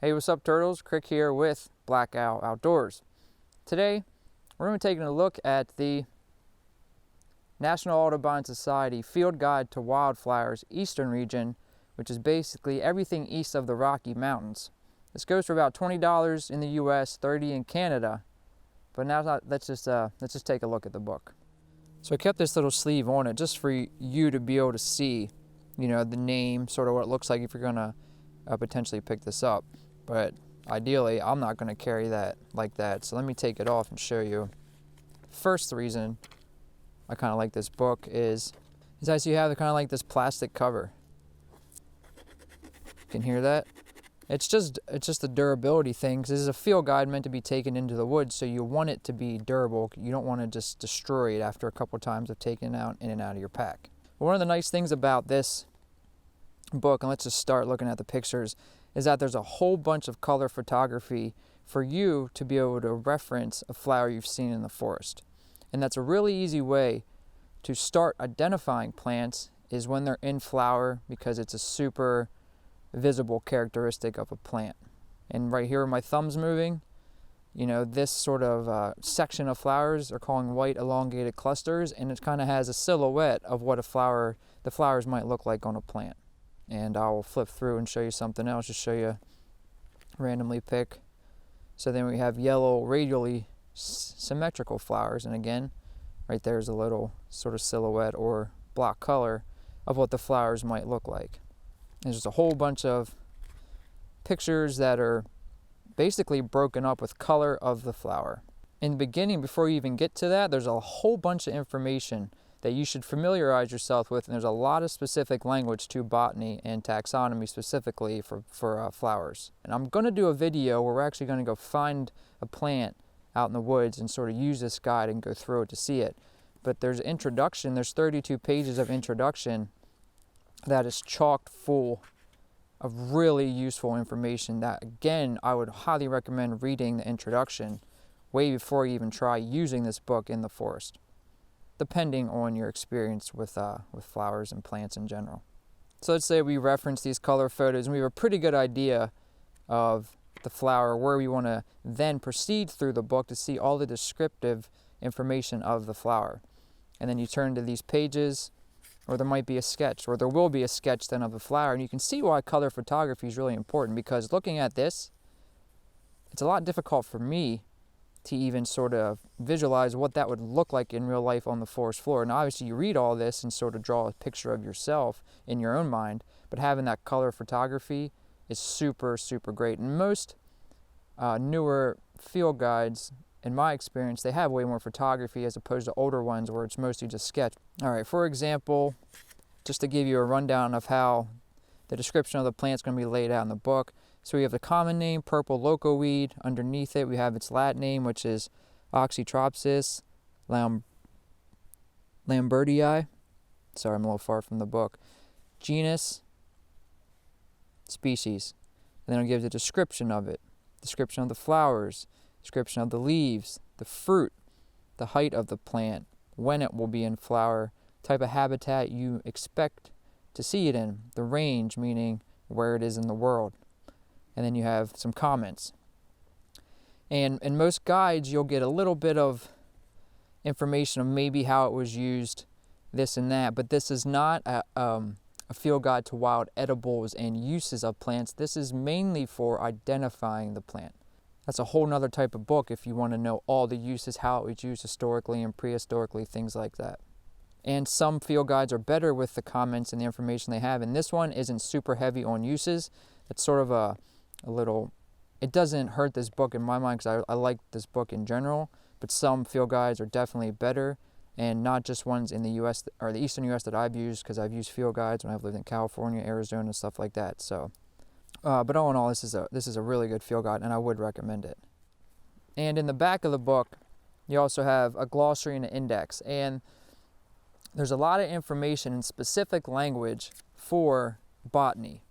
Hey, what's up, turtles? Crick here with Black Owl Outdoors. Today, we're going to be taking a look at the National Audubon Society Field Guide to Wildflowers Eastern Region, which is basically everything east of the Rocky Mountains. This goes for about $20 in the US, $30 in Canada. But now let's just take a look at the book. So I kept this little sleeve on it just for you to be able to see, the name, sort of what it looks like if you're going to potentially pick this up. But ideally, I'm not going to carry that like that. So let me take it off and show you. First reason I kind of like this book is as you have kind of like this plastic cover. You can hear that? It's just a durability thing, because this is a field guide meant to be taken into the woods, so you want it to be durable. You don't want to just destroy it after a couple of times of taking it out in and out of your pack. But one of the nice things about this book, and let's just start looking at the pictures, is that there's a whole bunch of color photography for you to be able to reference a flower you've seen in the forest. And that's a really easy way to start identifying plants, is when they're in flower, because it's a super visible characteristic of a plant. And right here where my thumb's moving, this sort of section of flowers are calling white elongated clusters, and it kind of has a silhouette of what the flowers might look like on a plant. And I will flip through and show you something else, just show you, randomly pick. So then we have yellow radially symmetrical flowers, and again, right there's a little sort of silhouette or block color of what the flowers might look like. There's just a whole bunch of pictures that are basically broken up with color of the flower. In the beginning, before you even get to that, there's a whole bunch of information that you should familiarize yourself with, and there's a lot of specific language to botany and taxonomy specifically for flowers. And I'm going to do a video where we're actually going to go find a plant out in the woods and sort of use this guide and go through it to see it. But there's introduction, there's 32 pages of introduction that is chock full of really useful information that, again, I would highly recommend reading the introduction way before you even try using this book in the forest, depending on your experience with flowers and plants in general. So let's say we reference these color photos and we have a pretty good idea of the flower, where we want to then proceed through the book to see all the descriptive information of the flower. And then you turn to these pages, or there might be a sketch, or there will be a sketch then of the flower, and you can see why color photography is really important, because looking at this, it's a lot difficult for me to even sort of visualize what that would look like in real life on the forest floor. And obviously you read all this and sort of draw a picture of yourself in your own mind, but having that color photography is super, super great. And most newer field guides, in my experience, they have way more photography as opposed to older ones where it's mostly just sketch. All right, for example, just to give you a rundown of how the description of the plant is going to be laid out in the book. So we have the common name, purple loco weed. Underneath it, we have its Latin name, which is Oxytropsis lambertii. Sorry, I'm a little far from the book. Genus, species. And then it gives a description of it, description of the flowers, description of the leaves, the fruit, the height of the plant, when it will be in flower, type of habitat you expect to see it in, the range, meaning where it is in the world. And then you have some comments. And in most guides, you'll get a little bit of information of maybe how it was used, this and that, but this is not a field guide to wild edibles and uses of plants. This is mainly for identifying the plant. That's a whole nother type of book if you want to know all the uses, how it was used historically and prehistorically, things like that. And some field guides are better with the comments and the information they have, and this one isn't super heavy on uses. It's sort of a little, it doesn't hurt this book in my mind, because I like this book in general, but some field guides are definitely better, and not just ones in the US or the Eastern US that I've used, because I've used field guides when I've lived in California, Arizona, and stuff like that. So, but all in all, this is a really good field guide, and I would recommend it. And in the back of the book, you also have a glossary and an index, and there's a lot of information in specific language for botany.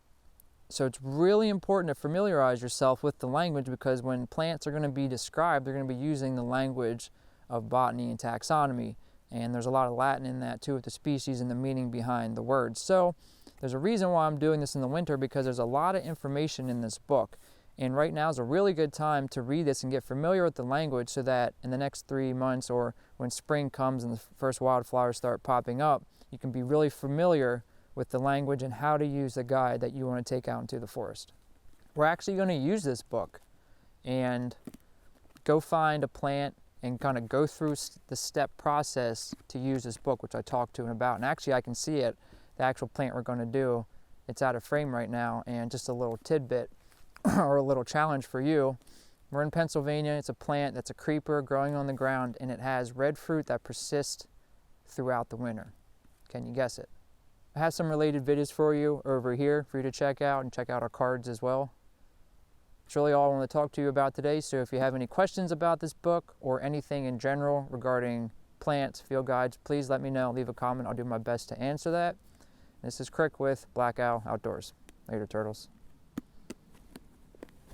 So it's really important to familiarize yourself with the language, because when plants are going to be described, they're going to be using the language of botany and taxonomy. And there's a lot of Latin in that too, with the species and the meaning behind the words. So there's a reason why I'm doing this in the winter, because there's a lot of information in this book. And right now is a really good time to read this and get familiar with the language so that in the next 3 months or when spring comes and the first wildflowers start popping up, you can be really familiar with the language and how to use the guide that you want to take out into the forest. We're actually going to use this book and go find a plant and kind of go through the step process to use this book, which I talked to him about. And actually I can see it, the actual plant we're going to do. It's out of frame right now, and just a little tidbit or a little challenge for you. We're in Pennsylvania. It's a plant that's a creeper growing on the ground, and it has red fruit that persists throughout the winter. Can you guess it? I have some related videos for you over here for you to check out, and check out our cards as well. That's really all I want to talk to you about today. So if you have any questions about this book or anything in general regarding plants, field guides, please let me know. Leave a comment. I'll do my best to answer that. This is Crick with Black Owl Outdoors. Later, turtles.